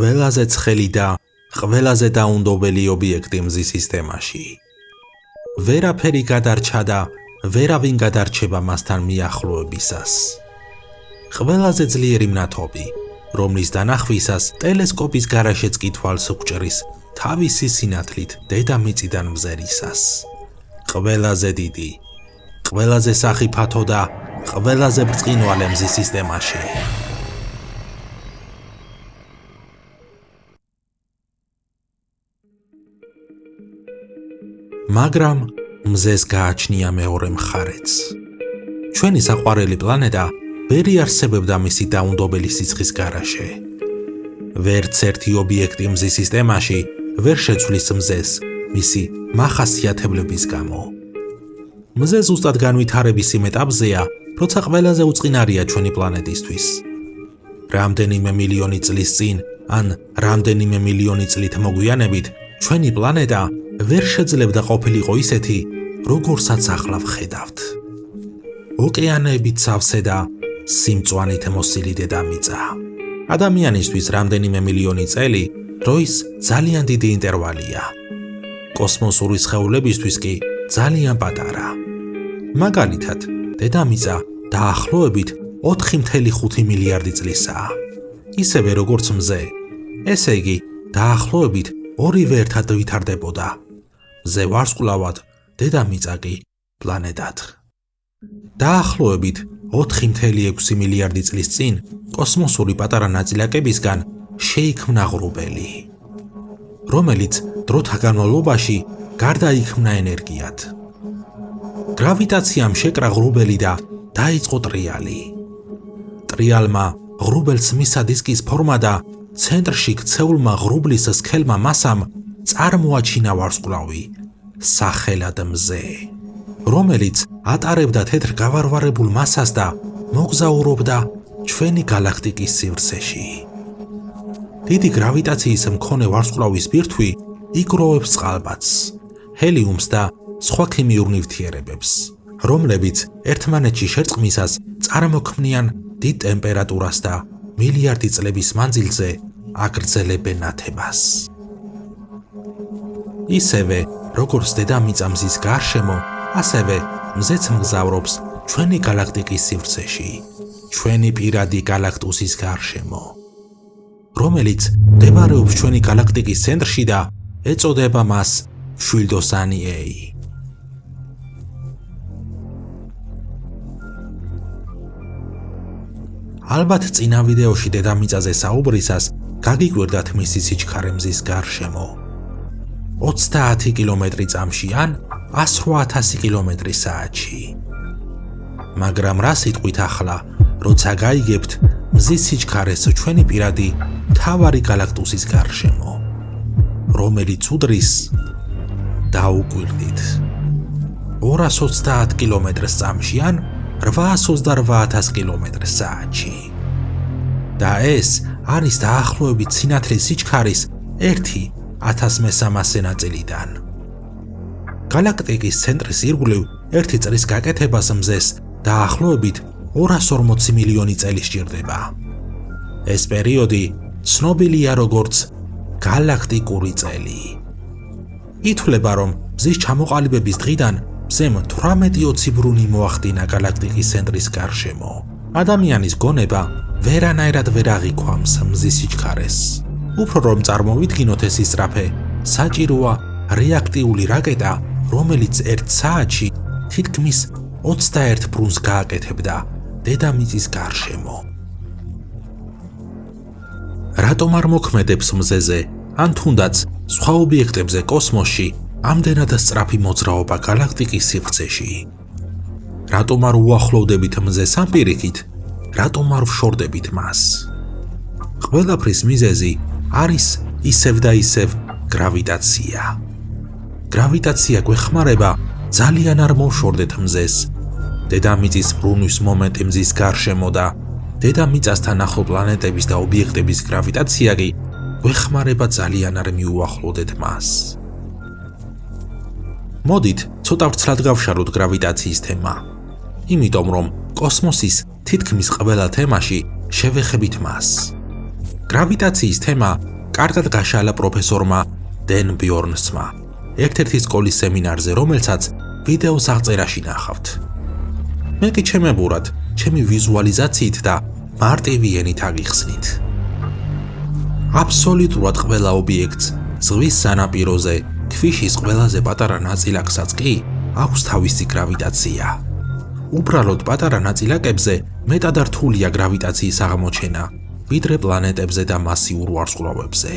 ყველაზე ცხელი და ყველაზე დაუნდობელი ობიექტი მზის სისტემაში. ვერაფერი გადარჩა და ვერავინ გადარჩება მასთან მიახლოებისას. ყველაზე ძლიერი მნათობი, რომლის დანახვისას ტელესკოპის გარაშეც კი თვალს უჭრის თავისი სინათლით დედამიწიდან მზერისას. ყველაზე დიდი, ყველაზე სახიფათო და ყველაზე ბრწყინვალე მზის სისტემაში. მაგრამ მზეს გააჩნია მეორე მხარეც. ჩვენი საყვარელი პლანეტა ვერ იარსებებდა მისი დაუნდობელი სიცხის გარაშე. ვერც ერთი ობიექტი მზის სისტემაში ვერ შეცვლის მზეს მისი მახასიათებლების გამო. მზე ზუსტად განვითარების იმ ეტაპზეა, როცა ყველაზე უწყინარია ჩვენი პლანეტისთვის. რამდენიმე მილიონი წლის წინ, ან რამდენიმე მილიონი წლით მოგვიანებით, ჩვენი პლანეტა ვერ შეძლებდა ყოფილიყო ისეთი, როგორსაც ახლა ვხედავთ. ოკეანეებით სავსე და სიმწვანით მოსილი დედამიწა. ადამიანისთვის რამდენიმე მილიონი წელი დროის ძალიან დიდი ინტერვალია. კოსმოსური სხეულებისთვის კი ძალიან პატარა. მაგალითად, დედამიწა დაახლოებით 4.5 მილიარდი წლისაა. ისევე როგორც მზე, ესე იგი დაახლოებით ორივე ერთად ვითარდებოდა. მზე ვარსკვლავად, დედამიწა კი პლანეტად. დაახლოებით 4.6 მილიარდი წლის წინ კოსმოსური პატარა ნაწილაკებისგან შეიქმნა ღრუბელი, რომელიც დროთა განმავლობაში გარდაიქმნა ენერგიად. გრავიტაციამ შეკრა ღრუბელი და დაიწყო ტრიალი. ტრიალმა ღრუბელს მისცა დისკის ფორმა და ცენტრში ქცეულმა ღრუბლის სქელმა მასამ წარმოაჩინა ვარსკვლავი, სახელად მზე, რომელიც ატარებდა თეთრ გავარვარებულ მასას და მოგზაურობდა ჩვენი გალაქტიკის სივრცეში. დიდი გრავიტაციის მქონე ვარსკვლავის ბირთვი იგროვებს წყალბადს, ჰელიუმს და სხვა ქიმიურ ნივთიერებებს, რომლებიც ერთმანეთში შერწყმისას წარმოქმნიან დიდ ტემპერატურას და მილიარდი წლების მანძილზე აგრძელებენ ნათებას. ისევე, როგორც დედამიწა მზის გარშემო, ასევე მზეც მგზავრობს ჩვენი გალაქტიკის სივრცეში, ჩვენი პირადი გალაქტუსის გარშემო, რომელიც მდებარეობს ჩვენი გალაქტიკის ცენტრში და ეწოდება მას მშვილდოსანი A. ალბათ წინა ვიდეოში დედამიწაზე საუბრისას გაგიკვირდათ მისი სიჩქარე მზის გარშემო. 30 კილომეტრი წამში ან 108,000 კილომეტრი საათში. მაგრამ რა სიტყვით ახლა, როცა გაიგებთ მზის სიჩქარეს ჩვენი პირადი მთავარი გალაქტუსის გარშემო, რომელიც უდრის, დაუკვირდით, 230 კილომეტრს წამში ან 828,000 კილომეტრს საათში. და ეს არის დაახლოებით სინათლის სიჩქარის 1/1300 ნაწილიდან. გალაქტიკის ცენტრის ირგვლივ ერთი წრის გაკეთებას მზეს დაახლოებით 240 მილიონი წელი სჭირდება. ეს პერიოდი ცნობილია როგორც გალაქტიკური წელი. ითვლება, რომ მზის ჩამოყალიბების დღიდან მზემ 18 ბრუნი მოახდინა გალაქტიკის ცენტრის გარშემო. ადამიანის გონება ვერანაირად ვერ აღიქვამს მზის სიჩქარეს. უფრო რომ წარმოვიდგინოთ ეს ისწრაფე, საჭიროა რეაქტიული რაკეტა, რომელიც 1 საათში თითქმის 21 ბრუნს გააკეთებდა დედამიწის გარშემო. რატომ არ მოქმედებს მზეზე, ან თუნდაც სხვა ობიექტებზე კოსმოსში ამდენად სწრაფი მოძრაობა გალაქტიკის სივრცეში? რატომ არ უახლოვდებით მზეს ამ პირიქით? რატომ არ ვშორდებით მას? ყველაფრის მიზეზი არის ისევ და ისევ გრავიტაცია. გრავიტაცია გვეხმარება ძალიან არ მოვშორდეთ მზეს. დედამიწის ბრუნვის მომენტი მზის გარშემო და დედამიწასთან ახლო პლანეტების და ობიექტების გრავიტაცია კი გვეხმარება ძალიან არ მიუახლოვდეთ მას. მოდით ცოტა ვრცლად გავშალოთ გრავიტაციის თემა, იმიტომ რომ კოსმოსის თითქმის ყველა თემაში შევეხებით მას. გრავიტაციის თემა კარგად გაშალა პროფესორმა დენ ბიორნსმა ერთ-ერთი სკოლის სემინარზე, რომელსაც ვიდეოს აღწერაში ნახავთ. მე კი ჩემებურად, ჩემი ვიზუალიზაციით და მარტივი ენით აგიხსნით. აბსოლუტურად ყველა ობიექტს ზღვის სანაპიროზე, ქვიშის ყველაზე პატარა ნაწილაკსაც კი აქვს თავისი გრავიტაცია. უბრალოდ პატარა ნაწილაკებზე მეტად რთულია გრავიტაციის აღმოჩენა, ვიდრე პლანეტებზე და მასიურ ვარსკვლავებზე.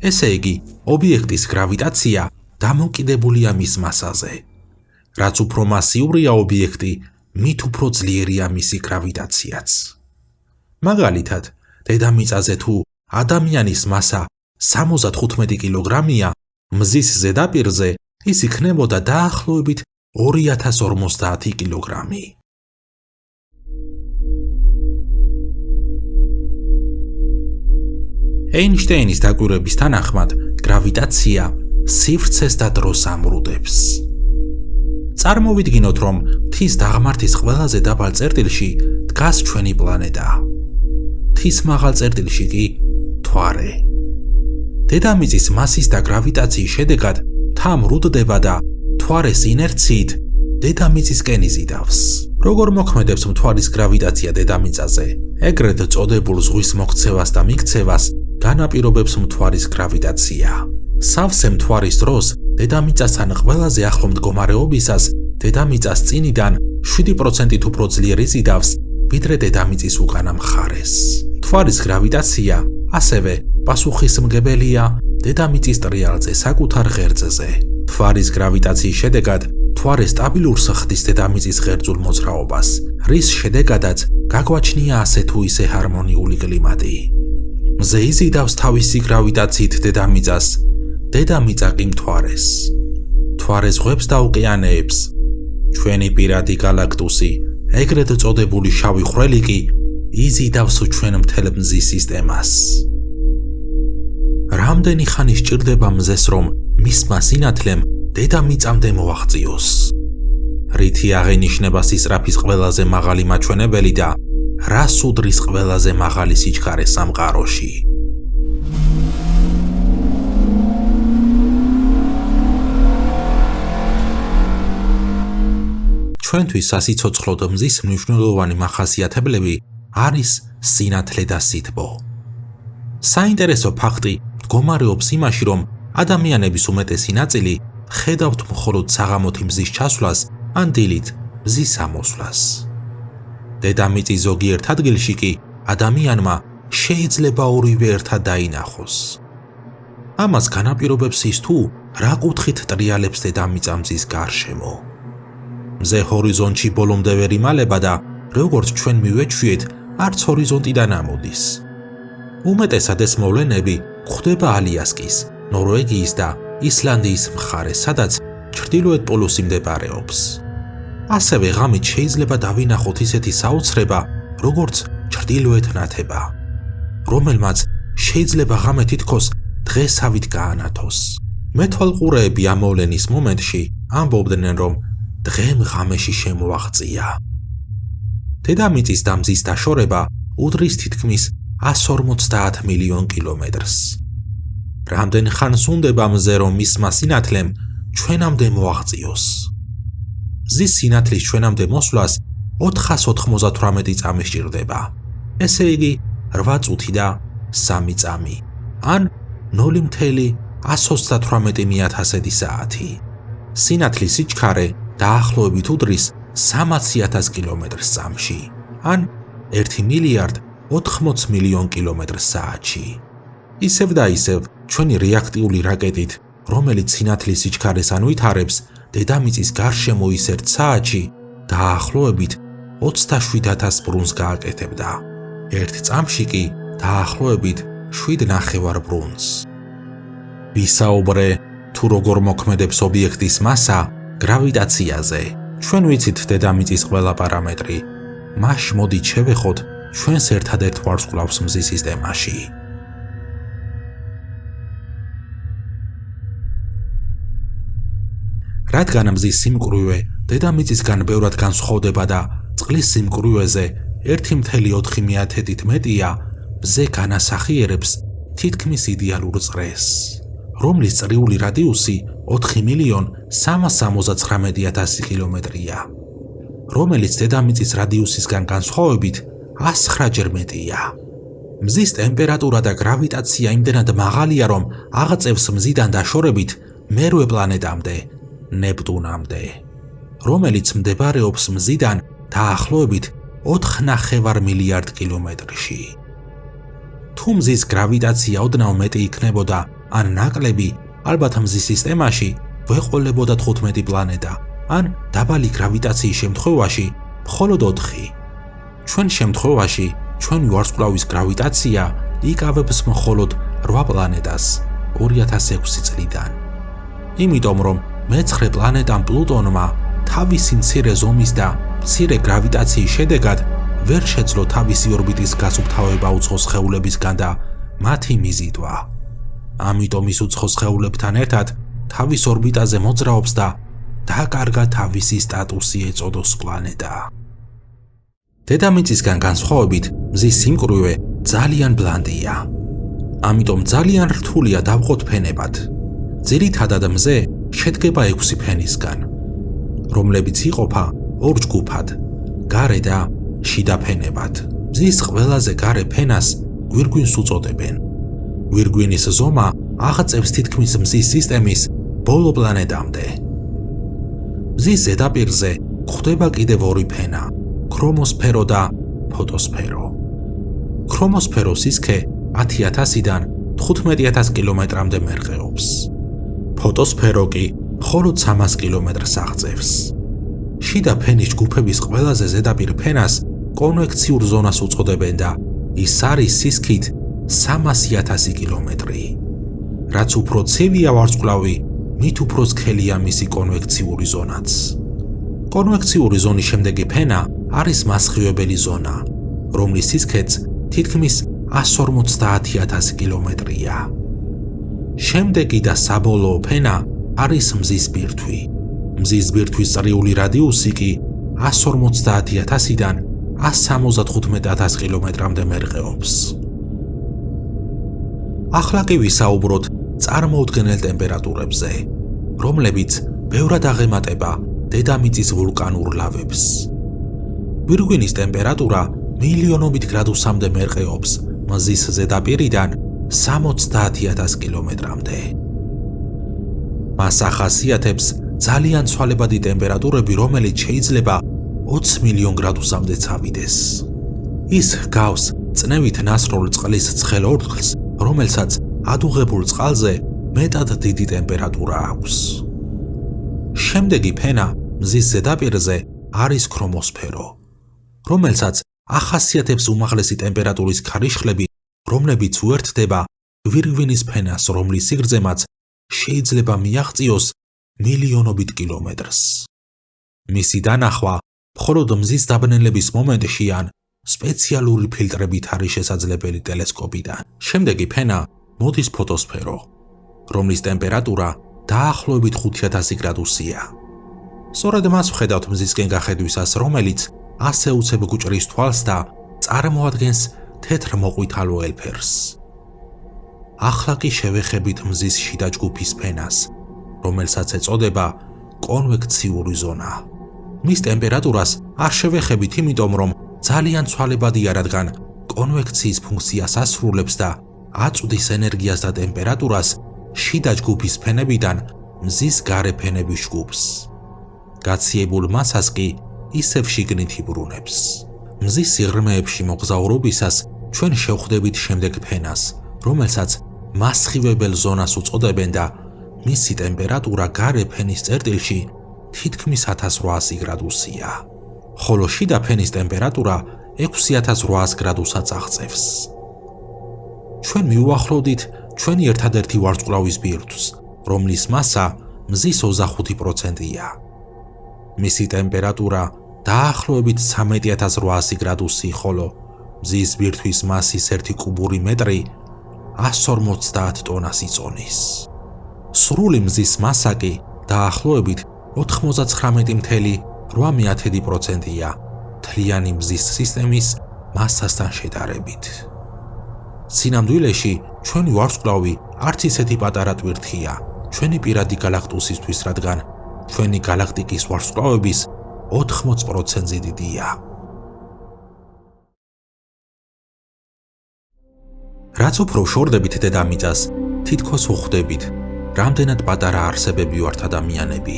ესე იგი, ობიექტის გრავიტაცია დამოკიდებულია მის მასაზე. რაც უფრო მასიურია ობიექტი, მით უფრო ძლიერია მისი გრავიტაციაც. მაგალითად, დედამიწაზე თუ ადამიანის მასა 75 კილოგრამია, მზის ზედაპირზე ის იქნებოდა დაახლოებით 2050 კილოგრამი. ეინშტეინის დაკვირვების თანახმად, გრავიტაცია სივრცეს და დროს ამრუდებს. წარმოვიდგინოთ, რომ მთის დაღმართის ყველაზე დაბალ წერტილში დგას ჩვენი პლანეტა. მთის მაღალ წერტილში კი მთვარე. დედამიწის მასის და გრავიტაციის შედეგად მთა მრუდდება და მთვარეს ინერციით დედამიწისკენ იზიდავს. როგორ მოქმედებს მთვარის გრავიტაცია დედამიწაზე? ეგრეთ წოდებულ ზღვის მოქცევას და მიქცევას განაპირობებს მთვარის გრავიტაცია. სავსე მთვარის დროს დედამიწასთან ყველაზე ახლო მდგომარეობისას დედამიწას წინიდან 7%-ით უფრო ძლიერ იზიდავს, ვიდრე დედამიწის უკანა მხარეს. მთვარის გრავიტაცია ასევე პასუხისმგებელია დედამიწის ტრიალზე საკუთარ ღერძზე. მთვარის გრავიტაციის შედეგად მთვარე სტაბილურს ხდის დედამიწის ღერძულ მოძრაობას, რის შედეგადაც გაგვაჩნია ასე თუ ისე ჰარმონიული კლიმატი. მზე იზიდავს თავისი გრავიტაციით დედამიწას, დედამიწა კი მთვარეს. მთვარე ზღვებს და ოკეანეებს. ჩვენი პირადი გალაქტუსი, ეგრეთ წოდებული შავი ხვრელი კი იზიდავს ჩვენ მთელ მზის სისტემას. რამდენი ხანი სჭირდება მზეს, რომ მისმა სინათლემ დედამიწამდე მოაღწიოს? რითი აღენიშნება სისწრაფის ყველაზე მაღალი მაჩვენებელი და რას უდრის ყველაზე მაღალი სიჩქარე სამყაროში? ჩვენთვის სასიცოცხლოდ მზის მნიშვნელოვანი მახასიათებლები არის სინათლე და სითბო. საინტერესო ფაქტი მდგომარეობს იმაში, რომ ადამიანების უმეტესი ნაწილი ხედავთ მხოლოდ საღამოთი მზის ჩასვლას ან დილით მზის ამოსვლას. დედამიწის ზოგიერთ ადგილში კი ადამიანმა შეიძლება ორივე ერთად დაინახოს. ამას განაპირობებს ის თუ რა კუთხით ტრიალებს დედამიწა მზის გარშემო. მზე ჰორიზონტში ბოლომდე ვერ იმალება და როგორც ჩვენ მივეჩვიეთ, არც ჰორიზონტიდან ამოდის. უმეტესად ეს მოვლენები გვხვდება ალიასკის, ნორვეგიის და ისლანდიის მხარეს, სადაც ჩრდილოეთ პოლუსი მდებარეობს. ასევე ღამით შეიძლება დავინახოთ ისეთი საოცრება, როგორც ჩრდილოეთ ნათება, რომელმაც შეიძლება ღამე თითქოს დღესავით გაანათოს. მეთვალყურეები ამ მოვლენის მომენტში ამბობდნენ, რომ დღემ ღამეში შემოაღწია. დედამიწის და მზის დაშორება უდრის თითქმის 150 მილიონ კილომეტრს. რამდენ ხანს უნდება მზე, რომ მისმა სინათლემ ჩვენამდე მოაღწიოს? მზის სინათლის ჩვენამდე მოსვლას 498 წამი სჭირდება. ესე იგი 8 წუთი და 3 წამი, ან 0.138 საათი. სინათლის სიჩქარე დაახლოებით უდრის 300,000 კილომეტრს წამში, ან 1,080 მილიონ კილომეტრს საათში. ისევ და ისევ ჩვენი რეაქტიული რაკეტით, რომელიც სინათლის სიჩქარეს ანვითარებს, დედამიწის გარშემო ის ერთ საათში დაახლოებით 27,000 ბრუნს გააკეთებდა. ერთ წამში კი დაახლოებით 7,5 ბრუნს. ვისაუბრე თუ როგორ მოქმედებს ობიექტის მასა გრავიტაციაზე. ჩვენ ვიცით დედამიწის ყველა პარამეტრი. მაშ მოდით შევეხოთ ჩვენს ერთადერთ ვარსკვლავს მზის სისტემაში. რადგან მზის სიმკვრივე დედამიწისგან ბევრად განსხვავდება და წყლის სიმკვრივეზე 1.4 მეტია, მზე განასახიერებს თითქმის იდეალურ წრეს, რომლის წრიული რადიუსი 4.379.000 კილომეტრია, რომელიც დედამიწის რადიუსისგან განსხვავებით 109-ჯერ მეტია. მზის ტემპერატურა და გრავიტაცია იმდენად მაღალია, რომ აღწევს მზიდან დაშორებით მერვე პლანეტამდე, ნეპტუნამდე, რომელიც მდებარეობს მზიდან დაახლოებით 4,9 მილიარდ კილომეტრში. თუ მზის გრავიტაცია ოდნავ მეტი იქნებოდა ან ნაკლები, ალბათ მზის სისტემაში გვეყოლებოდა 15 პლანეტა, ან დაბალი გრავიტაციის შემთხვევაში მხოლოდ 4. ჩვენ შემთხვევაში ჩვენი ვარსკვლავის გრავიტაცია იკავებს მხოლოდ 8 პლანეტას 2006 წლიდან. იმიტომ რომ მე-9 პლანეტამ პლუტონმა თავისი მცირე ზომის და მცირე გრავიტაციის შედეგად ვერ შეძლო თავისი ორბიტის გასუფთავება უცხო სხეულებისგან და მათი მიზიდვა. ამიტომ ის უცხო სხეულებთან ერთად თავის ორბიტაზე მოძრაობს და დაკარგა თავისი სტატუსი ეწოდოს პლანეტა. დედამიწისგან განსხვავებით მზის სიმკვრივე ძალიან ბლანტია. ამიტომ ძალიან რთულია დავყოთ ფენებად. ძირითადად მზე შედგება 6 ფენისგან, რომლებიც იყოფა 2 ჯგუფად, გარე და შიდა ფენებად. მზის ყველაზე გარე ფენას გვირგვინს უწოდებენ. გვირგვინის ზომა აღწევს თითქმის მზის სისტემის ბოლო პლანეტამდე. მზის ზედაპირზე გვხვდება კიდევ 2 ფენა, ქრომოსფერო და ფოტოსფერო. ქრომოსფეროს სისქე 10,000-დან 15,000 კილომეტრამდე მერყეობს. ფოტოსფერო კი მხოლოდ 300 კილომეტრს აღწევს. შიდა ფენის ჯგუფების ყველაზე ზედაპირ ფენას კონვექციურ ზონას უწოდებენ და ის არის სისქით 300,000 კილომეტრი. რაც უფრო ცივია ვარსკვლავი, მით უფრო სქელია მისი კონვექციური ზონაც. კონვექციური ზონის შემდეგი ფენა არის მასხივებელი ზონა, რომლის სისქეც თითქმის 150,000 კილომეტრია. შემდეგი და საბოლოო ფენა არის მზის ბირთვი. მზის ბირთვის წრიული რადიუსი კი 150,000-დან 175,000 კილომეტრამდე მერყეობს. ახლა კი ვისაუბროთ წარმოუდგენელ ტემპერატურებზე, რომლებიც ბევრად აღემატება დედამიწის ვულკანურ ლავებს. გვირგვინის ტემპერატურა მილიონობით გრადუსამდე მერყეობს მზის ზედაპირიდან 60,000 კილომეტრამდე. მას ახასიათებს ძალიან ცვალებადი ტემპერატურები, რომელიც შეიძლება 20 მილიონ გრადუსამდე წავიდეს. ის გავს წნევით ნასროლ წყლის ცხელ ორთქლს, რომელსაც ადუღებულ წყალზე მეტად დიდი ტემპერატურა აქვს. შემდეგი ფენა მზის ზედაპირზე არის ქრომოსფერო, რომელსაც ახასიათებს უმაღლესი ტემპერატურის ქარიშხლები, რომლებიც უერთდება გვირგვინის ფენას, რომლის სიგრძემაც შეიძლება მიაღწიოს მილიონობით კილომეტრს. მისი დანახვა მხოლოდ მზის დაბნელების მომენტში ან სპეციალური ფილტრებით არის შესაძლებელი ტელესკოპიდან. შემდეგი ფენა მოდის ფოტოსფერო, რომლის ტემპერატურა დაახლოებით 5,000 გრადუსია. სწორედ მას ვხედავთ მზისკენ გახედვისას, რომელიც ასე უცებ გვჭრის თვალს და წარმოადგენს თეთრ მოყვითალო ელფერს. ახლა კი შევეხებით მზის შიდა ჯგუფის ფენას, რომელსაც ეწოდება კონვექციური ზონა. მის ტემპერატურას არ შევეხებით, იმიტომ რომ ძალიან ცვალებადია, რადგან კონვექციის ფუნქციას ასრულებს და აწვდის ენერგიას და ტემპერატურას შიდა ჯგუფის ფენებიდან მზის გარე ფენების ჯგუფს. გაციებულ მასას კი ისევ შიგნით იბრუნებს. მზის სიღრმეებში მოგზაურობისას ჩვენ შევხვდებით შემდეგ ფენას, რომელსაც მასხივებელ ზონას უწოდებენ და მისი ტემპერატურა გარე ფენის წერტილში თითქმის 1800 გრადუსია, ხოლო შიდა ფენის ტემპერატურა 6800 გრადუსაც აღწევს. ჩვენ მივუახლოვდით ჩვენი ერთადერთი ვარსკვლავის ბირთვს, რომლის მასა მზის 25%-ია. მისი ტემპერატურა დაახლოებით 13800 გრადუსი, ხოლო მზის ბირთვის მასის 1 კუბური მეტრი 150 ტონას იწონის. სრული მზის მასა კი დაახლოებით 99.8%-ია მთლიანი მზის სისტემის მასასთან შედარებით. სინამდვილეში ჩვენი ვარსკვლავი არც ისეთი პატარა ტვირთია ჩვენი პირადი galaktusისთვის, რადგან ჩვენი galaktikis ვარსკვლავების 80% დიდია. რაც უფრო ვშორდებით დედამიწას, თითქოს ვხვდებით, რამდენად პატარა არსებები ვართ ადამიანები.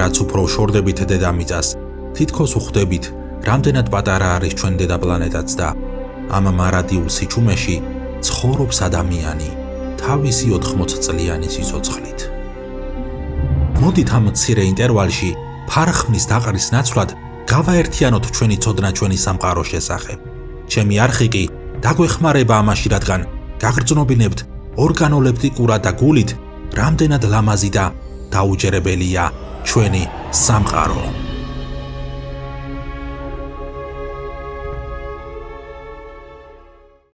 რაც უფრო ვშორდებით დედამიწას, თითქოს ვხვდებით, რამდენად პატარა არის ჩვენ დედაპლანეტაც და ამ მარადიულ სიჩუმეში ცხოვრობს ადამიანი თავისი 80 წლიანი სიცოცხლით. მოდით ამ მცირე ინტერვალში ფარხმის დაყრის ნაცვლად გავაერთიანოთ ჩვენი ცოდნა ჩვენი სამყაროს შესახებ. ჩემი არხი კი დაგვეხმარება ამაში, რადგან გაგრძნობინებთ ორგანოლეპტიკურად და გულით, რამდენად ლამაზი და დაუჯერებელია ჩვენი სამყარო.